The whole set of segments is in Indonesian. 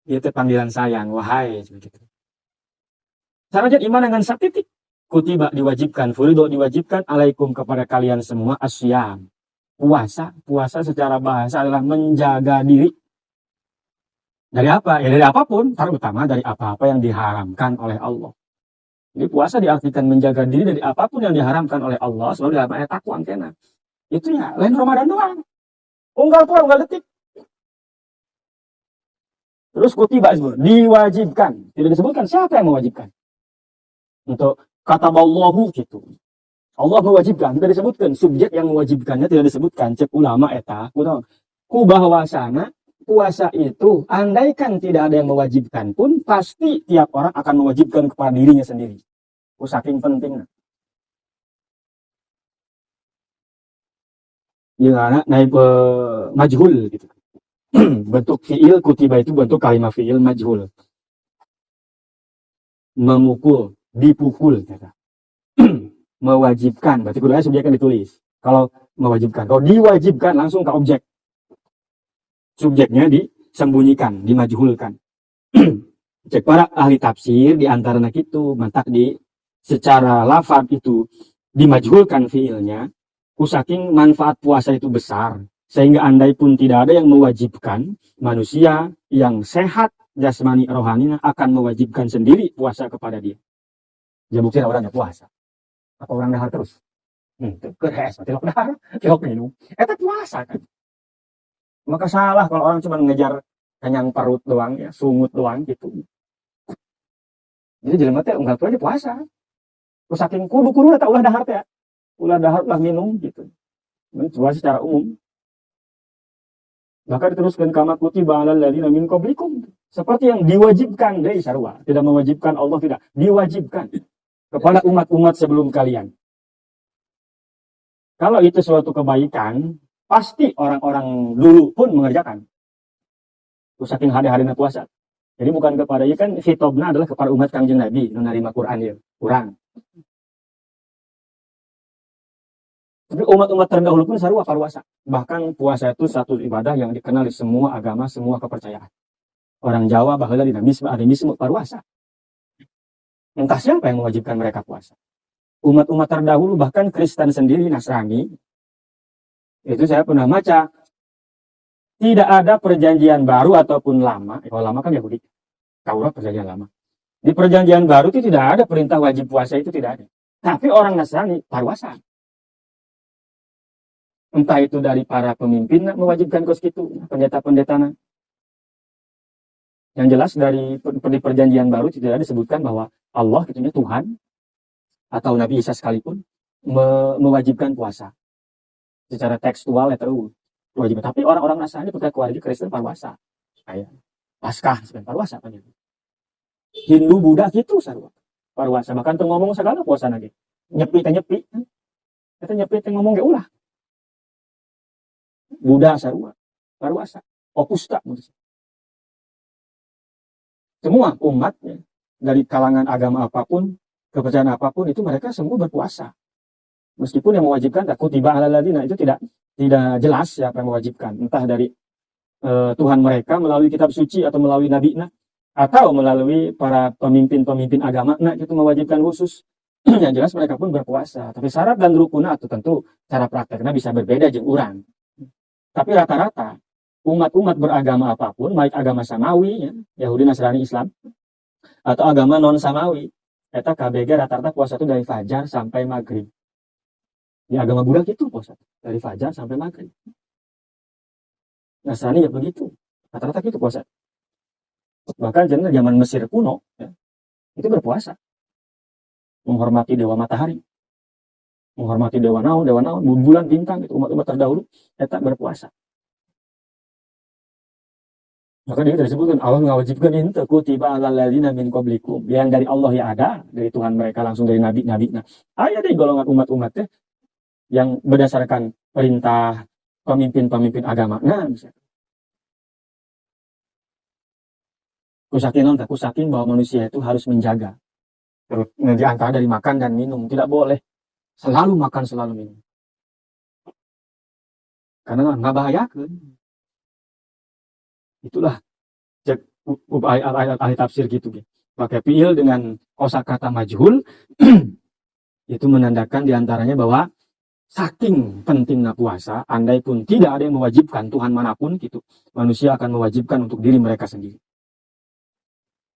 Itu panggilan sayang, wahai begitu. Syarat iman dengan titik. Kutiba diwajibkan, furido diwajibkan alaikum kepada kalian semua asyam. Puasa, puasa secara bahasa adalah menjaga diri. Dari apa? Ya dari apapun, terutama dari apa-apa yang diharamkan oleh Allah. Jadi puasa diartikan menjaga diri dari apapun yang diharamkan oleh Allah, selalu dalam ayat takwa angkena. Itu ya, lain Ramadan doang. Unggal pun, unggal detik. Terus kutiba diwajibkan. Tidak disebutkan siapa yang mewajibkan. Untuk kataballahu gitu. Allah mewajibkan, tidak disebutkan subjek yang mewajibkannya, tidak disebutkan. Cek ulama eta, ku bahwasana puasa itu andaikan tidak ada yang mewajibkan pun pasti tiap orang akan mewajibkan kepada dirinya sendiri. Saking pentingnya. Ya, naib majhul gitu. Bentuk fiil kutiba itu bentuk kalimat fiil majhul. Memukul, dipukul kata. Mewajibkan, berarti kudanya subjeknya ditulis. Kalau mewajibkan, kalau diwajibkan langsung ke objek. Subjeknya disembunyikan, dimajhulkan. Cek para ahli tafsir di antara itu mantak di secara lafaz itu dimajhulkan fiilnya, saking manfaat puasa itu besar sehingga andai pun tidak ada yang mewajibkan, manusia yang sehat jasmani rohaninya akan mewajibkan sendiri puasa kepada dia. Ya bukti orangnya puasa. Apa orang dahar terus? Keres, tilok dahar, tilok minum. Itu puasa kan. Maka salah kalau orang cuma ngejar kenyang perut doang ya, sungut doang gitu. Jadi jelema teh enggak aja puasa. Terus saking kudu eta ulah dahar teh. Ulah dahar ulah minum gitu. Puasa secara umum. Maka diteruskan kama kutiba alal ladzina min qablikum. Seperti yang diwajibkan dari sarwa. Tidak mewajibkan Allah, tidak. Diwajibkan kepada umat-umat sebelum kalian. Kalau itu suatu kebaikan, pasti orang-orang dulu pun mengerjakan. Saking hari-harinya puasa. Jadi bukan kepada, ya kan hitobna adalah kepada umat Kangjeng Nabi, menerima Quran ya, Quran. Tapi umat-umat terdahulu pun sarua puasa. Bahkan puasa itu satu ibadah yang dikenal di semua agama, semua kepercayaan. Orang Jawa baheula dina animisme puasa. Entah siapa yang mewajibkan mereka puasa. Umat-umat terdahulu, bahkan Kristen sendiri, Nasrani, itu saya pernah baca, tidak ada perjanjian baru ataupun lama. Kalau lama kan Yahudi, Taurat perjanjian lama. Di perjanjian baru itu tidak ada perintah wajib puasa, itu tidak ada. Tapi orang Nasrani puasa. Entah itu dari para pemimpin mewajibkan kos itu, pendeta-pendeta. Yang jelas dari perjanjian baru tidak ada disebutkan bahwa Allah gitu Tuhan atau Nabi Isa sekalipun mewajibkan puasa. Secara tekstual ya terus wajib. Tapi orang-orang Nasrani percaya keluarga Kristen puasa. Kayak Paskah sebenarnya puasa kan. Hindu Buddha gitu sarua. Puasa bahkan tuh ngomong segala puasa lagi. Nyepi. Kita nyepi ngomong ge ulah. Buddha sarua. Puasa. Opus tak. Semua umatnya dari kalangan agama apapun, kepercayaan apapun itu mereka semua berpuasa. Meskipun yang mewajibkan kutiba alal ladzina itu tidak jelas siapa yang mewajibkan, entah dari Tuhan mereka melalui kitab suci atau melalui nabi-na atau melalui para pemimpin-pemimpin agama itu mewajibkan khusus. Yang jelas mereka pun berpuasa. Tapi syarat dan rukunna itu tentu cara prakteknya bisa berbeda jeung urang. Tapi rata-rata umat-umat beragama apapun, baik agama samawi, ya, Yahudi, Nasrani, Islam, atau agama non-samawi, eta KBG rata-rata puasa itu dari fajar sampai maghrib. Di agama Buddha gitu puasa, dari fajar sampai maghrib. Nasrani ya begitu, rata-rata gitu puasa. Bahkan zaman Mesir kuno, ya, itu berpuasa. Menghormati dewa matahari, menghormati dewa naon, bulan, bintang, itu umat-umat terdahulu, eta berpuasa. Maka dia disebutkan Allah mewajibkan itu kutiba alal ladzina min qablikum. Yang dari Allah ya ada, dari Tuhan mereka langsung dari nabi-nabi. Nah, ada di golongan umat-umatnya yang berdasarkan perintah pemimpin-pemimpin agama. Nah, misalnya. Kusakin bahwa manusia itu harus menjaga. Terus di antara dari makan dan minum, tidak boleh selalu makan selalu minum. Karena nggak bahayakan. Itulah ahli tafsir gitu. Pakai fiil dengan kosakata majhul itu menandakan diantaranya bahwa saking pentingnya puasa, andai pun tidak ada yang mewajibkan, Tuhan manapun gitu, manusia akan mewajibkan untuk diri mereka sendiri.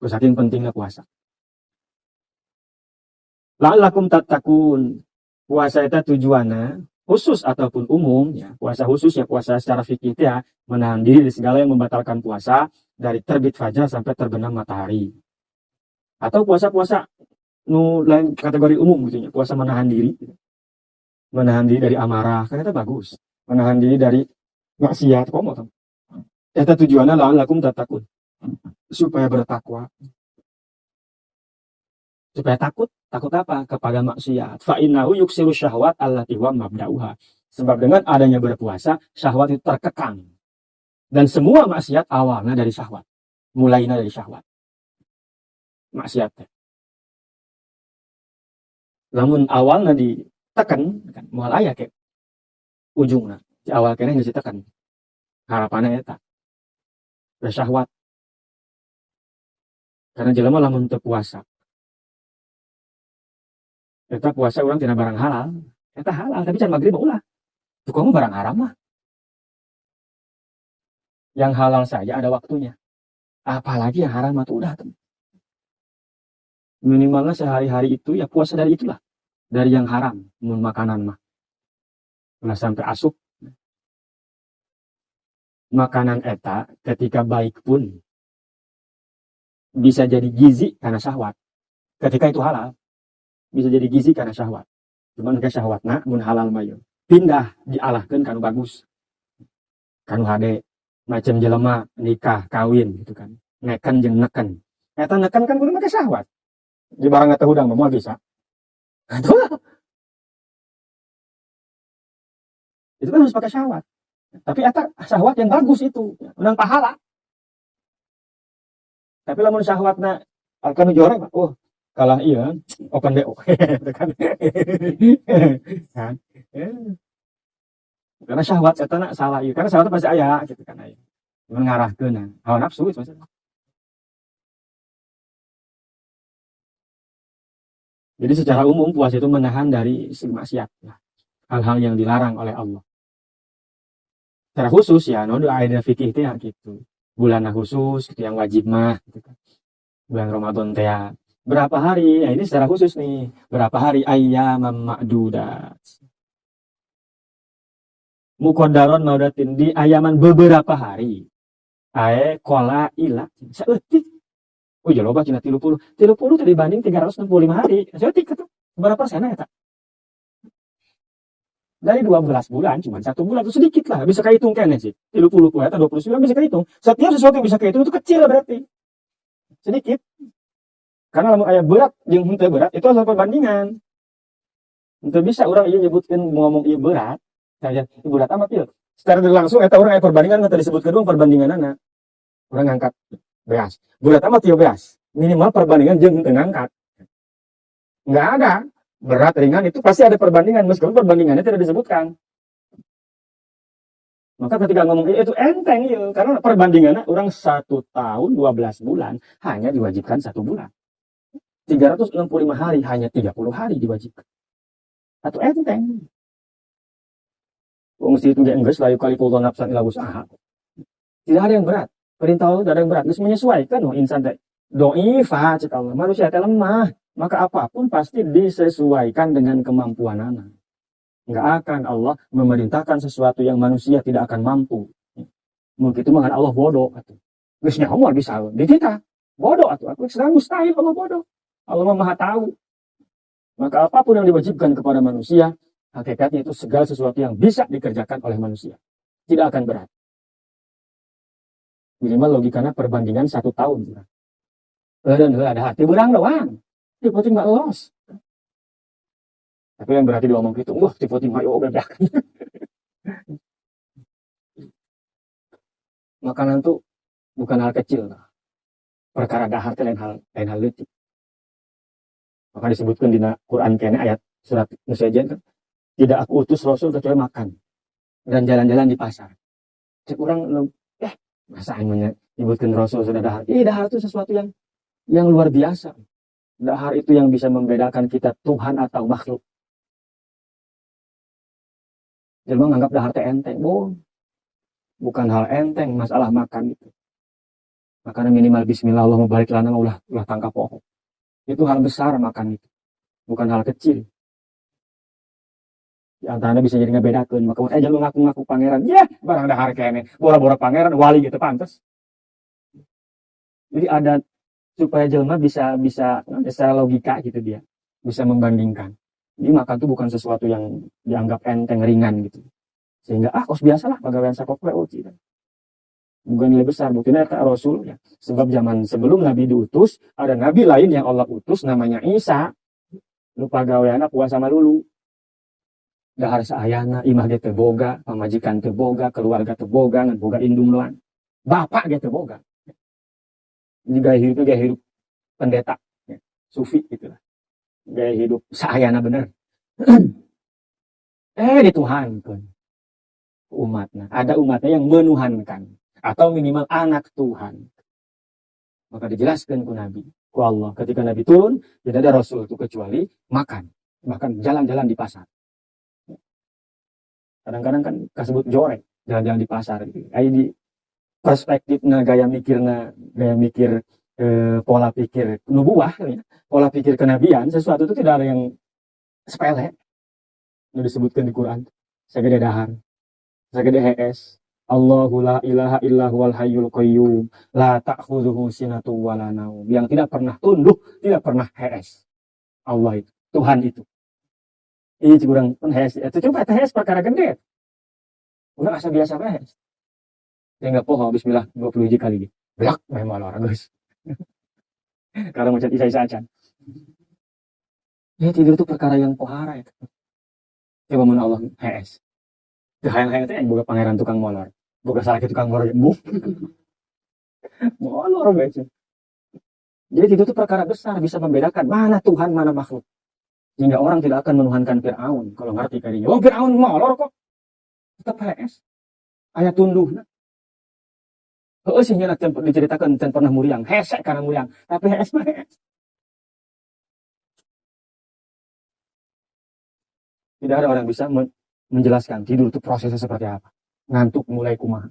Saking pentingnya puasa. La'allakum tattaqun. Puasa itu tujuannya khusus ataupun umum, ya. Puasa khusus ya puasa secara fikih ya, menahan diri dari segala yang membatalkan puasa dari terbit fajar sampai terbenam matahari. Atau puasa-puasa lain kategori umum gitu ya, puasa menahan diri. Menahan diri dari amarah, kan itu bagus. Menahan diri dari maksiat, komo tuh. Eta tujuannya la'allakum tattaqun. Supaya bertakwa. Supaya takut apa? Kepada maksiat. Fa'innahu yuksiru syahwat allati huwa mabda'uha. Sebab dengan adanya berpuasa, syahwat itu terkekang. Dan semua maksiat awalnya dari syahwat. Mulainya dari syahwat. Maksiat. Namun awalnya ditekan, kan, mual aya ke ujungnya. Di awal kena geus ditekan. Harapannya eta. Syahwat. Karena jelema lamun teu puasa. Eta puasa orang tina barang halal. Eta halal, tapi can maghrib ulah. Tukang barang haram mah. Yang halal saja ada waktunya. Apalagi yang haram itu udah. Minimalnya sehari-hari itu ya puasa dari itulah. Dari yang haram. Mun makanan mah. Ulah sampai asup. Makanan eta ketika baik pun bisa jadi gizi karena syahwat. Ketika itu halal. Bisa jadi gizi karena syahwat. Cuman ke syahwatna mun halal mayo. Pindah dialahkeun kanu bagus. Kanu hade macam jelema nikah, kawin gitu kan. Neken jeung neken. Eta neken kan kudu make syahwat. Di barang eta hudang mah bisa. Itu kan harus pakai syahwat. Tapi eta syahwat yang bagus itu, menang pahala. Tapi lamun syahwatna akan jorek, oh kalah iya open BO kan. Karena syahwat etana salah iya, karena syahwat pasti aya gitu kan aya. Mengarahkeun hawa nafsu itu maksudnya. Jadi secara umum puasa itu menahan dari maksiat, hal-hal yang dilarang oleh Allah. Secara khusus ya, ada fikih itu ya gitu. Bulan khusus gitu yang wajib mah gitu kan. Bulan Ramadan teh berapa hari? Ya ini secara khusus nih. Berapa hari? Ayyamam ma'dudat. Muqaddaron maudatin di ayaman beberapa hari. Ae kola ila. Saeutik. Oh ya loba cina 30. 30 tadi banding 365 hari. Saeutik itu. Berapa persen eta? Dari 12 bulan cuma 1 bulan itu sedikit lah. Bisa kehitung kan sih. 30 atau 29 bisa kehitung. Setiap sesuatu yang bisa kehitung itu kecil berarti. Sedikit. Karena lamun aya berat jeung henteu berat itu asal perbandingan. Henteu bisa orang ieu nyebutkeun ngomong ieu berat, saya berat amat ieu. Secara langsung eta urang aya perbandingan tadi disebutkeun dong perbandinganana. Urang ngangkat beas. Berat amat ieu beas. Minimal perbandingan jeung henteu ngangkat. Enggak ada. Berat ringan itu pasti ada perbandingan meskipun perbandingannya tidak disebutkan. Maka ketika ngomong itu enteng ieu karena perbandingannya orang 1 tahun 12 bulan hanya diwajibkan 1 bulan. 365 hari hanya 30 hari diwajibkan. Atau enteng. Wong mesti itu geus layu kali kultu nafsan ila usaha. Tidak ada yang berat. Perintah Allah tidak ada yang berat. Geus menyesuaikan insan teh. Doifa cek Allah. Manusia teh lemah. Maka apapun pasti disesuaikan dengan kemampuan anak. Enggak akan Allah memerintahkan sesuatu yang manusia tidak akan mampu. Mungkin itu mah Allah bodoh atuh. Geus nyaho bisa di kita. Bodoh atuh. Aku sedang mustahil Allah bodoh. Allah Maha tahu. Maka apapun yang diwajibkan kepada manusia, hakikatnya itu segala sesuatu yang bisa dikerjakan oleh manusia. Tidak akan berat. Minimal logikanya perbandingan 1 tahun. Dan ada hati berang doang. Tipe-tipe nggak los. Tapi yang berarti diomong gitu, wah tipe-tipe yo bedak. Makanan tuh bukan hal kecil. Perkara dahar itu lain hal leutik. Maka disebutkan di Quran kene ayat surat Nusajen kan, tidak aku utus Rasul kecuali makan dan jalan-jalan di pasar. Cek orang masa aing Nyebutkan Rasul sudah dahar. Dahar itu sesuatu yang luar biasa. Dahar itu yang bisa membedakan kita Tuhan atau makhluk. Jelma menganggap dahar teh enteng. Bukan hal enteng masalah makan itu. Makanya minimal bismillah Allah mubarik lana ulah tangkap pohon. Itu hal besar makan itu. Bukan hal kecil. Di antaranya bisa jadi ngebedakan. Maka jangan ngaku-ngaku pangeran. Barang dahar kene. Bora-bora pangeran wali gitu pantas. Jadi ada supaya jelma bisa secara logika gitu dia bisa membandingkan. Jadi makan itu bukan sesuatu yang dianggap enteng ringan gitu. Sehingga kos biasalah pegawaian sakop gitu. Bukan nilai besar, buktinya kata Rasul ya. Sebab zaman sebelum Nabi diutus, ada Nabi lain yang Allah utus namanya Isa. Lupa gaweana puasa sama lulu. Dahar saayana, imah ge teu boga, pamajikan teu boga, keluarga teu boga, ngan boga indung doang. Bapak ge teu boga. Jadi gaya hidup pendeta, ya. Sufi gitu lah. Gaya hidup saayana bener. Dituhankan umatnya. Ada umatnya yang menuhankan. Atau minimal anak Tuhan. Maka dijelaskan ke Nabi, ke Allah. Ketika Nabi turun, tidak ada Rasul itu kecuali makan. Bahkan jalan-jalan di pasar. Kadang-kadang kan kasebut jorek, jalan-jalan di pasar. Ini di perspektifnya gaya mikir pola pikir nubuah, ya. Pola pikir kenabian, sesuatu itu tidak ada yang sepele. Itu disebutkan di Quran. Segede dahar, segede HS. Allahu la ilaha illa huwal hayyul qayyum la ta'khudhuhu sinatun wa la naum. Yang tidak pernah tunduk, tidak pernah HS. Allah itu, Tuhan itu. Ini kurang pun HS. Itu coba HS perkara gede. Udah asa biasa HS. Dia enggak poho bismillah 20 kali dia. Blak memang orang guys. Karena macam isa-isa acan. Ya tidur itu perkara yang pohara itu. Coba mana Allah HS. Hayang-hayang itu yang buka pangeran tukang molor. Bukan salah ke tukang goreng. Molor guys. Jadi itu perkara besar bisa membedakan mana Tuhan mana makhluk. Sehingga orang tidak akan menuhankan Fir'aun kalau ngerti kalinya. Fir'aun molor kok. Tetap HS. Ayat tunduh. Sehingga diceritakan dan pernah muriang. Hesek karena muriang. Tapi HS mah HS. Tidak ada orang bisa menjelaskan tidur itu prosesnya seperti apa. Ngantuk mulai kumaha.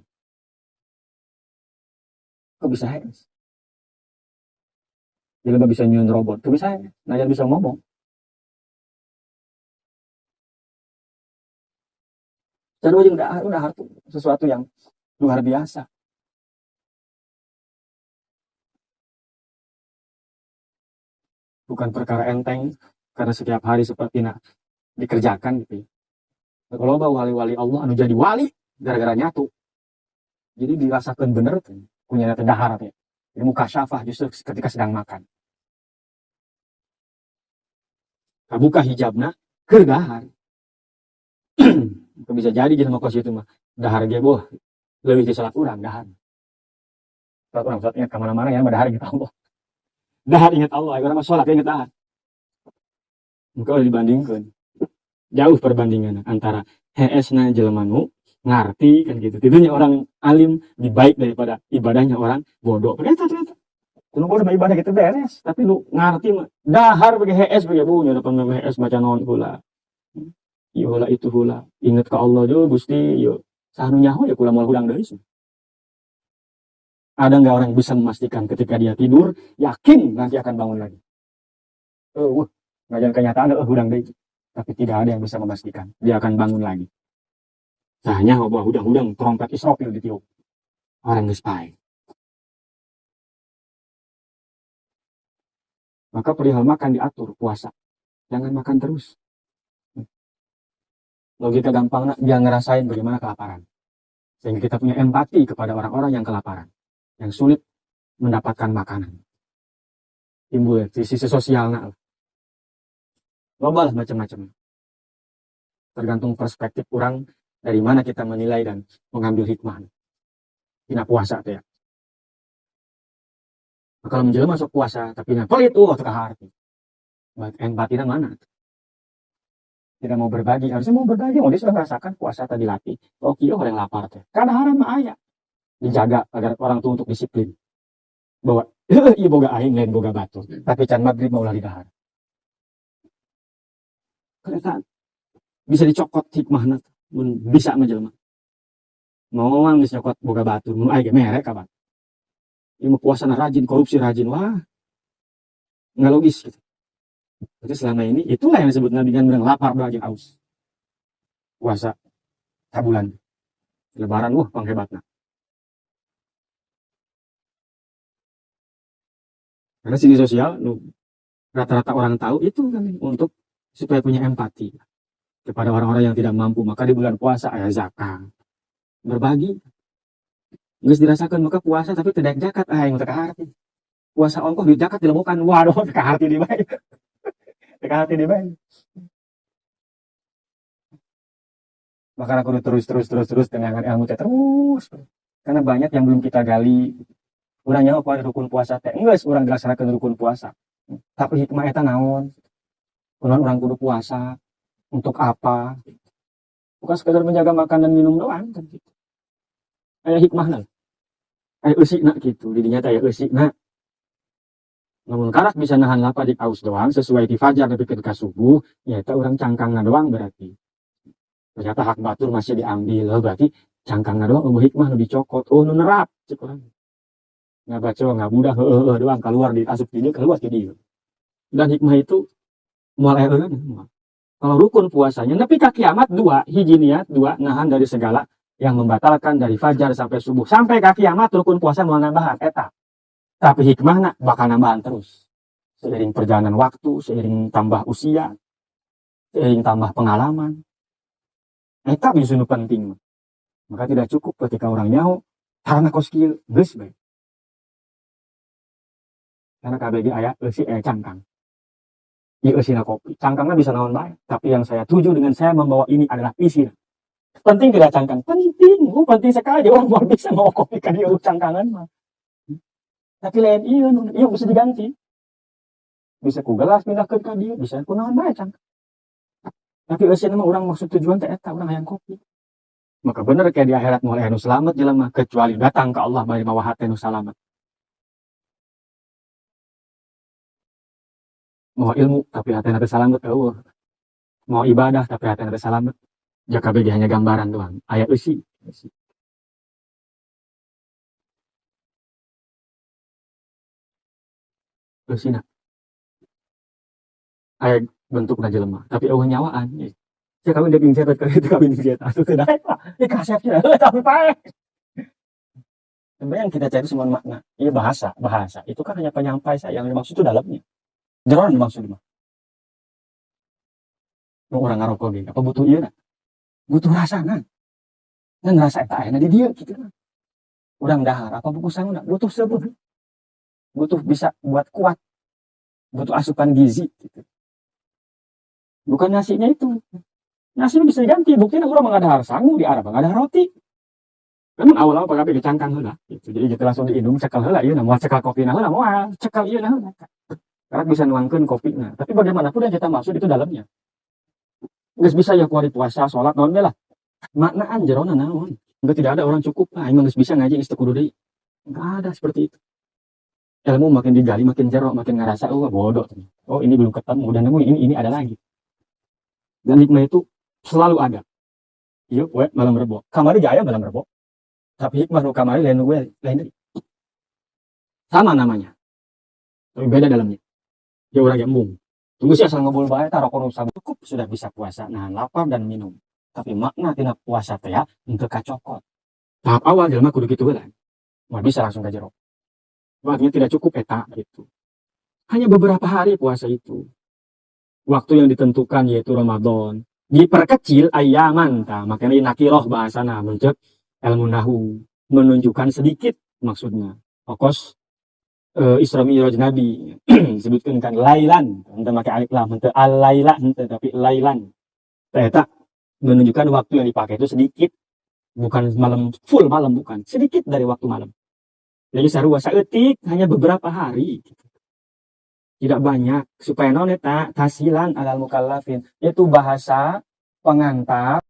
Kok bisa HS? Jadi nggak bisa nyun robot. Kok bisa HS? Nah, bisa ngomong. Jadi udah harus sesuatu yang luar biasa. Bukan perkara enteng karena setiap hari seperti dikerjakan gitu ya. Kalau wali-wali Allah anu jadi wali gara-gara nyatu. Jadi dirasakan bener tuh punya dahar ya. Jadi muka syafah justru ketika sedang makan. Buka hijabna ke dahar. Bisa jadi jelema kos itu mah dahar ge boh leuwih ti salat urang dahar. Salat urang salat ingat ka mana-mana ya dahar ingat Allah. Dahar ingat Allah, aya mah salat ingat dahar. Engkau dibandingkan jauh perbandingan antara HS-na jelema nu ngarti kan gitu. Tidurnya orang alim lebih baik daripada ibadahnya orang bodoh. Ternyata. Lu bodoh mah ibadah gitu beres, tapi lu ngarti mah dahar bagi HS bagi bunya depan HS maca naon heula. Ieu heula itu heula. Ingat ka Allah deui Gusti, ieu sahanu nyaho ya kula moal hudang deui. Ada enggak orang yang bisa memastikan ketika dia tidur yakin nanti akan bangun lagi? Ngajan kenyataan hudang deui. Tapi tidak ada yang bisa memastikan dia akan bangun lagi. Hanya hudang-hudang trompet Israfil ditiup. Orang geus pae. Maka perihal makan diatur puasa. Jangan makan terus. Logika gampangnya dia ngerasain bagaimana kelaparan. Sehingga kita punya empati kepada orang-orang yang kelaparan. Yang sulit mendapatkan makanan. Timbul sisi sosialnya. Loba lah macam-macam. Tergantung perspektif orang dari mana kita menilai dan mengambil hikmah. Tina puasa teh ya. Kalau menjelma masuk puasa tapi pelit tuh kahar. Empatinya mana? Tidak mau berbagi, harusnya mau berbagi. Dia sudah merasakan puasa tadi latih. Oh, kira orang lapar teh. Kadang mah aya. dijaga agar orang tua untuk disiplin bahwa iya boga aing lain boga batu tapi can maghrib mau lari dahar karena bisa dicokot hikmahna bisa menjelma mau geus nyokot boga batu mun aya ge merek kapan ieu puasana rajin korupsi rajin wah nggak logis gitu. Jadi selama ini itulah yang disebut Nabi kan bilang lapar bagi aus puasa sabulan lebaran wah panghebatna karena sini sosial rata-rata orang tahu itu kan untuk supaya punya empati kepada orang-orang yang tidak mampu maka di bulan puasa ada zakat berbagi geus dirasakan maka puasa tapi tidak zakat yang teu kaharti puasa ongkoh di zakat dilemukan waduh teu kaharti di bae teu kaharti di bae maka aku terus dengan ilmu teh terus karena banyak yang belum kita gali urang nyaho poe rukun puasa teh geus urang dilaksanakeun rukun puasa tapi hikmah eta naon kunaon urang kudu puasa untuk apa bukan sekedar menjaga makan dan minum doang kan gitu aya hikmahna aya eusikna gitu di dinya teh aya eusikna namun karak bisa nahan lapar di aus doang sesuai di fajar tapi ketika subuh ya eta urang cangkangna doang berarti ternyata hak batur masih diambil berarti cangkangna doang eueuh hikmah nu dicokot nu nerap cek urang nggak baca nggak mudah doang keluar di asup di dia keluar di dia dan hikmah itu mulai kalau rukun puasanya tapi ka kiamat dua hiji niat dua nahan dari segala yang membatalkan dari fajar sampai subuh sampai ka kiamat rukun puasa mau nambahan eta tapi hikmahna bakal nambahan terus seiring perjalanan waktu seiring tambah usia seiring tambah pengalaman eta bisa penting maka tidak cukup ketika orang nyaho karena kos kieu geus bae karena KBG aya eusi cangkang ieu eusina kopi cangkangnya bisa naon bae tapi yang saya tuju dengan saya membawa ini adalah isi penting tidak cangkang penting penting sekali orang mau bisa mau kopi ka dieu cangkangan mah tapi lain ieu bisa diganti bisa ku gelas pindahkeun ka dieu bisa ku naon bae cangkang tapi eusina mah urang maksud tujuan teh eta urang hayang kopi maka bener kayak di akhirat moal anu selamat jelema kecuali datang ke Allah bari mawa hate nu salamet mau ilmu tapi hati nanti salamet mau ibadah tapi hati nanti salamet jaka begi hanya gambaran doang ayat eusi eusina ayat bentukna jelema tapi eueuh nyawaan saya kawin daging cetak itu kawin cetak itu teh kasep tapi pae sebenarnya yang kita cari semua makna ini bahasa itu kan hanya penyampai saya yang dimaksud itu dalamnya jeron dimaksud mah orang ngarokok ge apa butuh ieu butuh rasana dan rasa eta aya di dieu kitu mah urang dahar apa bukusangna butuh seubeuh butuh bisa buat kuat butuh asupan gizi gitu bukan nasinya itu nasi bisa diganti buktinya urang mah ngadahar sangu di Arab ngadahar roti kan awal-awal pagawe dicangkang heula gitu jadi gitu langsung diinum cekel heula ieu moal cekel kopina heula moal cekel ieu heula karena bisa nuangkeun kopina tapi bagaimanapun yang kita maksud itu dalamnya geus bisa ya kuari puasa salat naon lah maknaan jerona naon enggak tidak ada orang cukup lah emang geus bisa ngaji geus teu kudu deui enggak ada seperti itu ilmu makin digali makin jero makin ngerasa bodoh oh ini belum ketemu dan nemu ini ada lagi dan hikmah itu selalu ada ieu we malam rebo kamari jaya malam rebo tapi hikmah nu kamari lain lain sama namanya tapi beda dalamnya ya orang yang embung tunggu sih asal ngebul bae ta rokok nu cukup sudah bisa puasa nahan lapar dan minum tapi makna tina puasa teh ya henteu kacokot tahap awal jelema kudu kitu heula moal bisa langsung ka jero artinya tidak cukup eta gitu hanya beberapa hari puasa itu waktu yang ditentukan yaitu Ramadan diperkecil ayaman ta makanya nakiroh bahasana mencek ilmu nahu menunjukkan sedikit maksudnya pokos Isra Mi'raj Nabi disebutkan kan lailan henteu make alif lam henteu al-laila henteu tapi lailan eta menunjukkan waktu yang dipakai itu sedikit bukan malam full malam bukan sedikit dari waktu malam jadi sarua saeutik hanya beberapa hari tidak banyak supaya naon eta tasilan alal mukallafin itu bahasa pengantar